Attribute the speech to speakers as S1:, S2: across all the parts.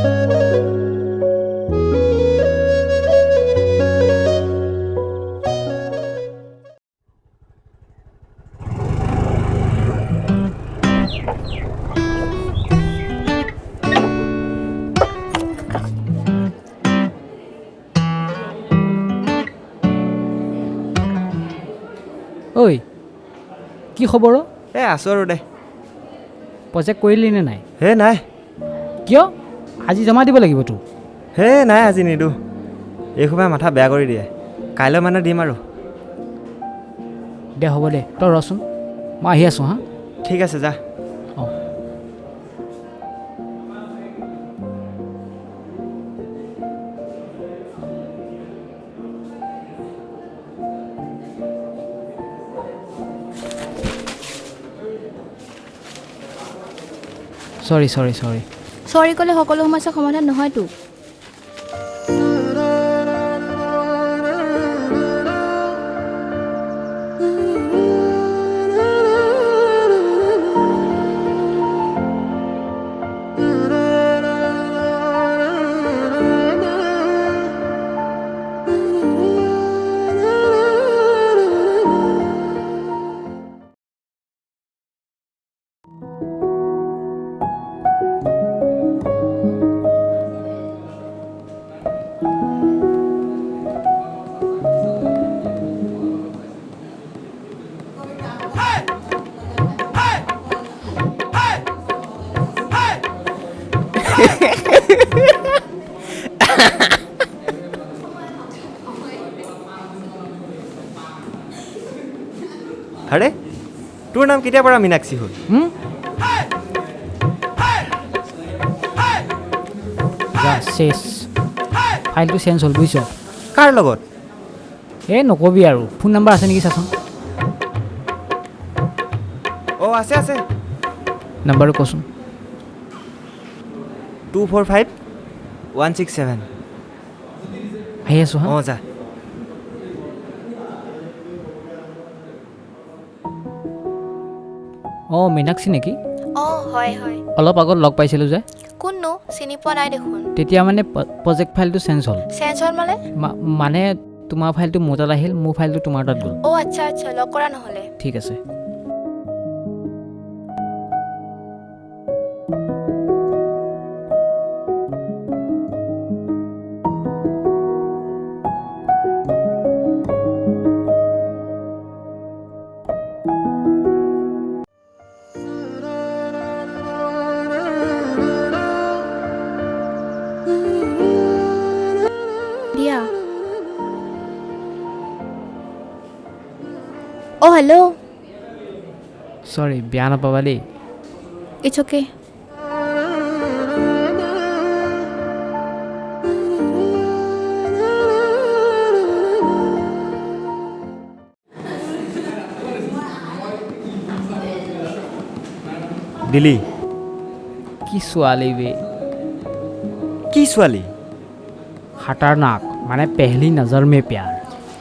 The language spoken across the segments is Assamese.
S1: ঐ কি খবৰ
S2: এ আছো আৰু দে
S1: প্ৰজেক্ট কৰিলি নে নাই
S2: হে নাই
S1: কিয় আজি জমা দিব লাগিব তো
S2: হে নাই আজি নিদু এই খুবা মাথা বেয়া কৰি দিয়ে কাইলৈ মানে দিম আৰু
S1: দে হ'ব দে তই ৰচোন মই আহি আছোঁ হা
S2: ঠিক আছে যা
S1: অঁ সৰি সৰি সৰি
S3: সৰি ক'লে সকলো সমস্যা সমাধান নহয়তো
S2: আৰে তোৰ নাম কেতিয়াৰ পৰা মীনাক্ষী হ'ল
S1: শেষ ফাইলটো চেঞ্জ হ'ল বুজিছ
S2: কাৰ লগত
S1: এই নকবি আৰু ফোন নম্বৰ আছে নেকি চাচোন
S2: অঁ আছে আছে
S1: নম্বৰটো কচোন
S2: 245167
S1: আহি আছোঁ হা
S2: অঁ যা
S1: অঁ মীনাক্ষী নেকি
S3: অঁ হয় হয়
S1: অলপ আগত লগ পাইছিলোঁ যে
S3: কোননো চিনি পোৱা নাই দেখোন
S1: তেতিয়া মানে প্ৰজেক্ট ফাইলটো চেঞ্জ হ'ল
S3: চেঞ্জ হ'ল মানে
S1: মানে তোমাৰ ফাইলটো মোৰ তাত আহিল মোৰ ফাইলটো তোমাৰ তাত গ'ল
S3: অ' আচ্ছা আচ্ছা লগ কৰা নহ'লে
S1: ঠিক আছে
S3: দিয়া অ' হেল্ল'
S1: সৰি বেয়া নাপাবা দেই
S3: ইটছ অ'কে
S2: দিলি
S1: কি ছোৱালী বে
S2: কি ছোৱালী
S1: খাতাৰনাক মানে পেহলি নজৰ মে প্যাৰ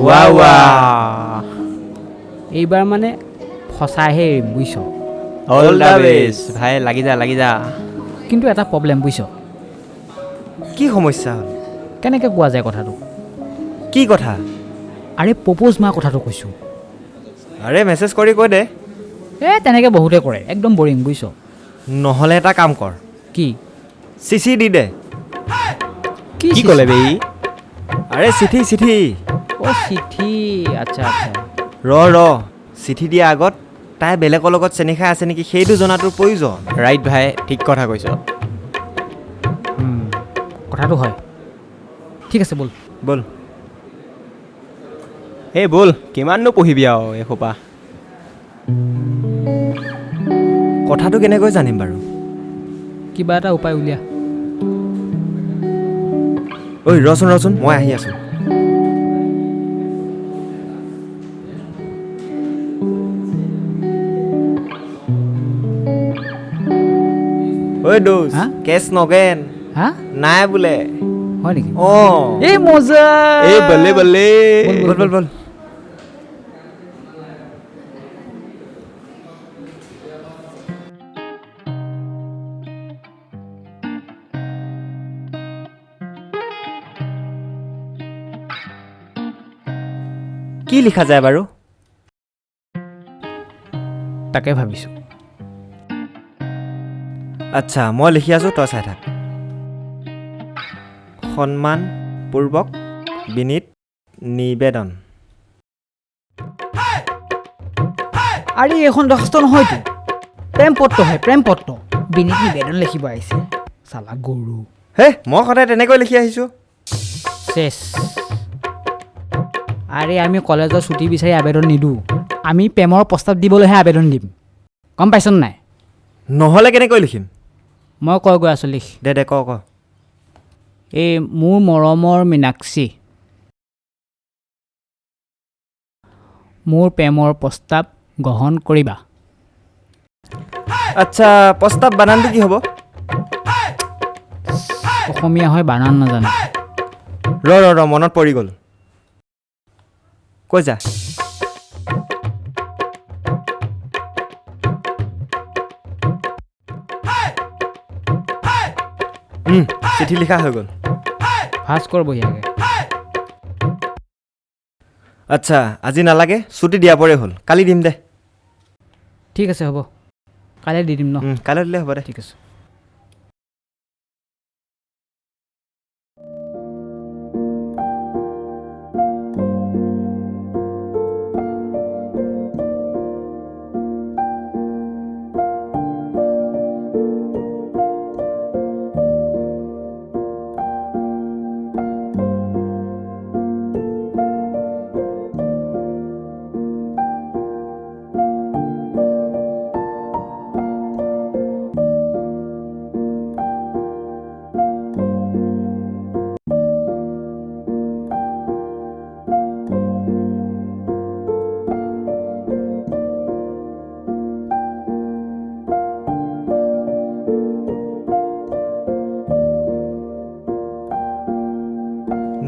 S2: ৱা ৱা
S1: এইবাৰ মানে ফচাইহে এৰিম বুজিছ
S2: অল দা বেষ্ট ভাই লাগি যা
S1: কিন্তু এটা প্ৰব্লেম বুজিছ
S2: কি সমস্যা হ'ল
S1: কেনেকৈ কোৱা যায় কথাটো
S2: কি কথা
S1: আৰে প্ৰপ'জ মা কথাটো কৈছোঁ
S2: আৰে মেছেজ কৰি কৈ দে
S1: তেনেকৈ বহুতে কৰে একদম বৰিং বুজিছ
S2: নহ'লে এটা কাম কৰ
S1: কি
S2: চিঠি দি দে
S1: কি
S2: ক'লে বে আৰে চিঠি
S1: অ' চিঠি আচ্ছা আচ্ছা
S2: ৰ চিঠি দিয়া আগত তাই বেলেগৰ লগত চেনি খাই আছে নেকি সেইটো জনাটোৰ প্ৰয়োজন ৰাইট ভাই ঠিক কথা কৈছ
S1: কথাটো হয় ঠিক আছে ব'ল
S4: এই ব'ল কিমাননো পঢ়িবি আৰু এসোপা
S2: কথাটো কেনেকৈ জানিম বাৰু
S1: কিবা এটা উপায় উলিয়া
S2: ঐ ৰচোন মই আহি আছোঁ ঐ দোষ কেছ নগেন
S1: হা
S2: নাই বোলে
S1: হয় নেকি
S2: অঁ
S1: এই মজা
S4: এই বলে
S2: বল কি লিখা যায় বাৰু
S1: তাকে ভাবিছোঁ
S2: আচ্ছা মই লিখি আছোঁ তই চাই থাক সন্মান পূৰ্বক বিনীত নিবেদন
S5: আৰে এখন দৰখাস্ত নহয়তো প্ৰেম পত্ৰ হয় প্ৰেম পত্ৰ বিনীত নিবেদন লিখিব আহিছে চালা গৰু
S2: হে মই সদায় তেনেকৈ লিখি আহিছোঁ
S1: চেছ আৰে আমি কলেজৰ ছুটি বিচাৰি আবেদন নিদিওঁ আমি প্ৰেমৰ প্ৰস্তাৱ দিবলৈহে আবেদন দিম গম পাইছ নাই
S2: নহ'লে কেনেকৈ লিখিম
S1: মই কৈ গৈ আছোঁ লিখ
S2: দে ক
S1: এই মোৰ মৰমৰ মীনাক্ষী মোৰ প্ৰেমৰ প্ৰস্তাৱ গ্ৰহণ কৰিবা
S2: আচ্ছা প্ৰস্তাৱ বানানটো কি হ'ব
S1: অসমীয়া হয় বানান নাজানো
S2: ৰ মনত পৰি গ'ল কৈ যা চিঠি লিখা হৈ গ'ল
S1: ভাস্কৰ বঢ়িয়াকৈ
S2: আচ্ছা আজি নালাগে ছুটি দিয়া পৰে হ'ল কালি দিম দে
S1: ঠিক আছে হ'ব কাইলৈ দি দিম ন
S2: কাইলৈ দিলে হ'ব দে
S1: ঠিক আছে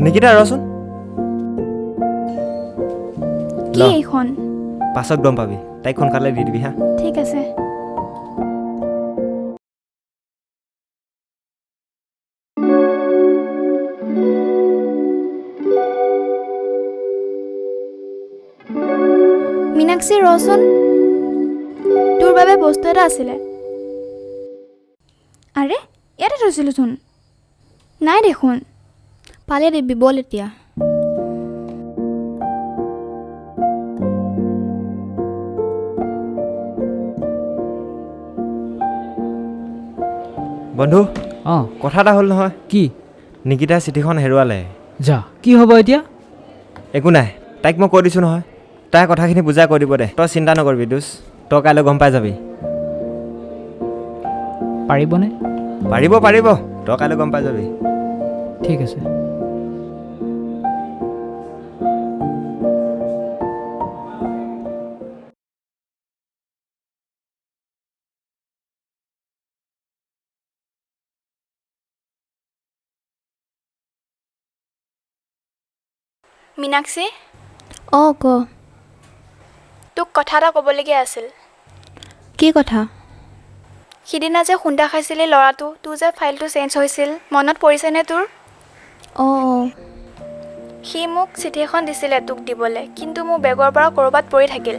S2: নিকিতা ৰচোন
S3: কি এইখন
S2: পাছত গম পাবি তাইক সোনকালে দি দিবি হা
S3: ঠিক আছে মীনাক্ষী ৰচোন তোৰ বাবে বস্তু এটা আছিলে আৰে ইয়াতে থৈছিলোচোন নাই দেখোন পালে দিবি বল এতিয়া
S2: বন্ধু
S1: অঁ
S2: কথা এটা হ'ল নহয়
S1: কি
S2: নিকিতাৰ চিঠিখন হেৰুৱালে
S1: যা কি হ'ব এতিয়া
S2: একো নাই তাইক মই কৈ দিছোঁ নহয় তাই কথাখিনি বুজাই কৈ দিব দে তই চিন্তা নকৰিবি দুচ তই কাইলৈ গম পাই যাবি
S1: পাৰিবনে
S2: পাৰিব তই কাইলৈ গম পাই যাবি
S1: ঠিক আছে
S3: মীনাক্ষী
S6: অঁ ক
S3: তোক কথা এটা ক'বলগীয়া আছিল
S6: কি কথা
S3: সিদিনা যে খুন্দা খাইছিলি ল'ৰাটো তোৰ যে ফাইলটো চেঞ্জ হৈছিল মনত পৰিছেনে তোৰ
S6: অঁ
S3: সি মোক চিঠি এখন দিছিলে তোক দিবলৈ কিন্তু মোৰ বেগৰ পৰা ক'ৰবাত পৰি থাকিল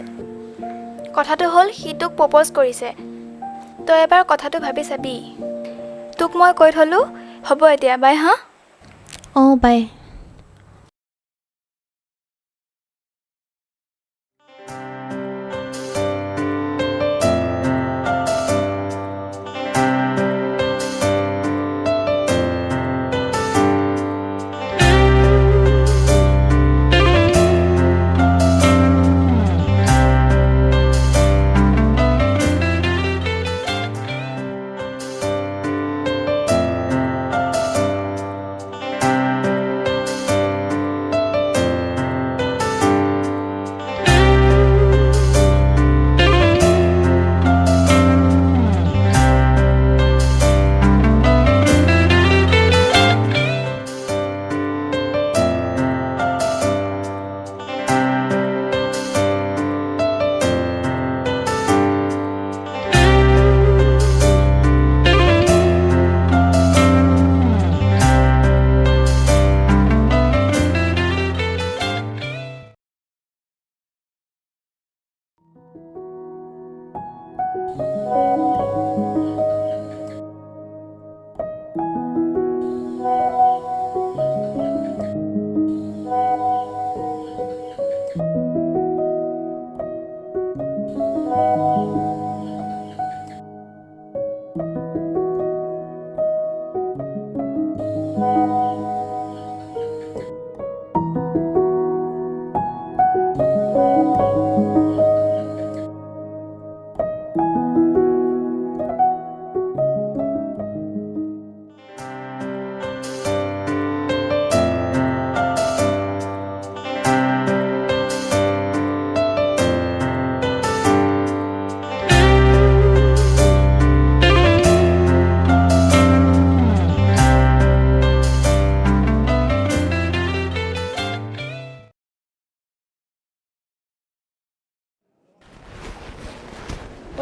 S3: কথাটো হ'ল সি তোক প্ৰপ'জ কৰিছে তই এবাৰ কথাটো ভাবি চাবি তোক মই কৈ থ'লোঁ হ'ব এতিয়া বাই হা
S6: অঁ বাই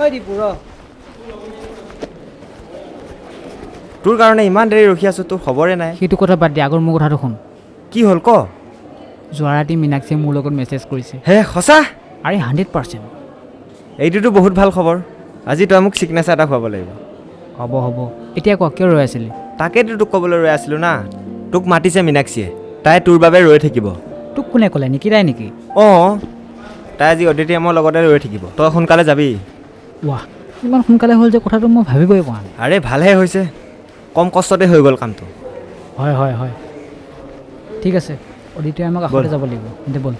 S5: ঐ দীপু ৰ
S2: তোৰ কাৰণে ইমান দেৰি ৰখি আছোঁ তোৰ খবৰে নাই
S1: সেইটো কথা বাদ দিয়া আগৰ মোৰ কথাটো শুন
S2: কি হ'ল ক
S1: যোৱা ৰাতি মীনাক্ষীয়ে মোৰ লগত মেছেজ কৰিছে
S2: হে সঁচা
S1: আৰে 100%।
S2: এইটোতো বহুত ভাল খবৰ আজি তই মোক চিগনেচাৰ এটা খুৱাব লাগিব
S1: হ'ব হ'ব এতিয়া ক কিয় ৰৈ আছিলি
S2: তাকেতো তোক ক'বলৈ ৰৈ আছিলোঁ না তোক মাতিছে মীনাক্ষীয়ে তাই তোৰ বাবে ৰৈ থাকিব
S1: তোক কোনে ক'লে নিকিতাই নেকি
S2: অঁ তাই আজি অডিটৰিয়ামৰ লগতে ৰৈ থাকিব তই সোনকালে যাবি
S1: ৱাহ ইমান সোনকালে হ'ল যে কথাটো মই ভাবিবই পৰা নাই
S2: আৰে ভালহে হৈছে কম কষ্টতে হৈ গ'ল কামটো
S1: হয় হয় হয় ঠিক আছে অডিটৰিয়ামৰ কাষতে যাব লাগিব দে ব'ল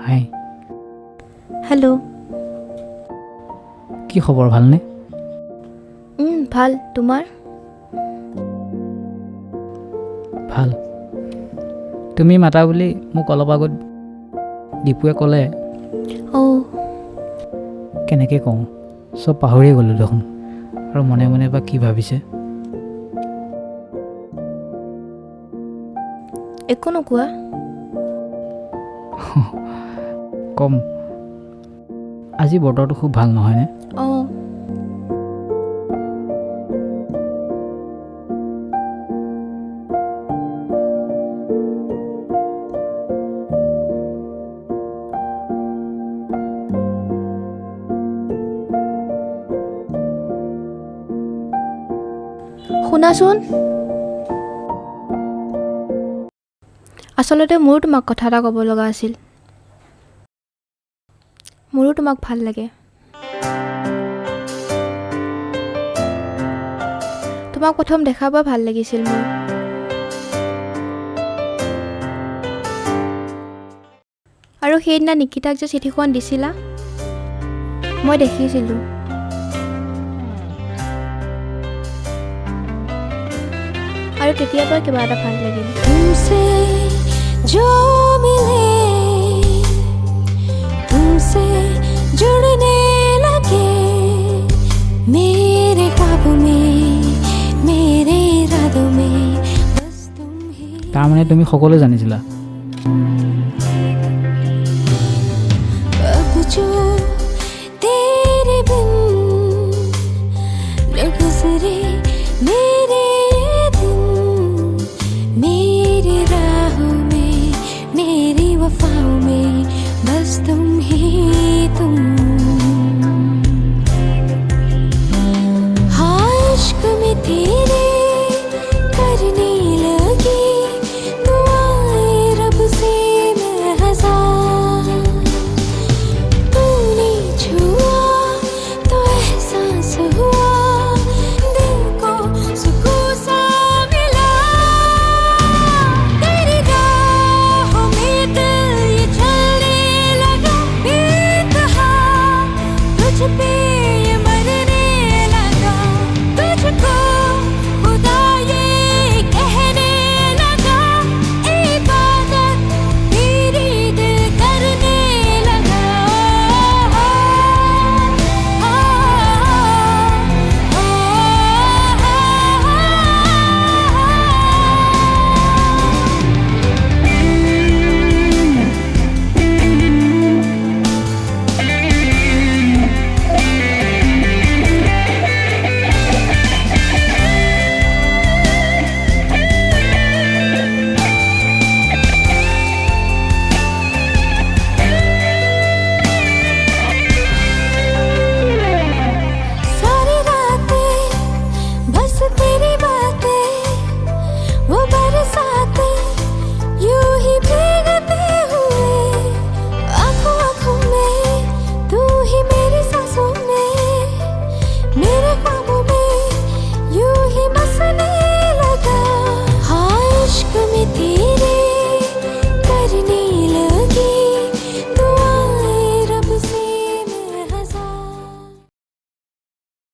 S1: হাই
S6: হেল্ল'
S1: কি খবৰ ভালনে
S6: ভাল তোমাৰ
S1: ভাল তুমি মাতা বুলি মোক অলপ আগত দীপুৱে ক'লে
S6: অঁ
S1: কেনেকৈ কওঁ চব পাহৰিয়ে গ'লোঁ দেখোন আৰু মনে মনে বা কি ভাবিছে
S6: একো নোকোৱা
S1: কম আজি বতৰটো খুব ভাল নহয়নে
S6: অঁ শুনাচোন আচলতে মোৰো তোমাক কথা এটা ক'ব লগা আছিল মোৰো তোমাক ভাল লাগে তোমাক প্ৰথম দেখা পোৱা ভাল লাগিছিল মোৰ আৰু সেইদিনা নিকিতাক যে চিঠিখন দিছিলা মই দেখিছিলোঁ আৰু তেতিয়াৰ পৰা কিবা এটা ভাল লাগিল
S7: तुमसे जो मिले तुमसे जुड़ने लगे मेरे ख्वाबों में मेरे इरादों में बस तुम ही
S1: তাৰমানে তুমি সকলো জানিছিলা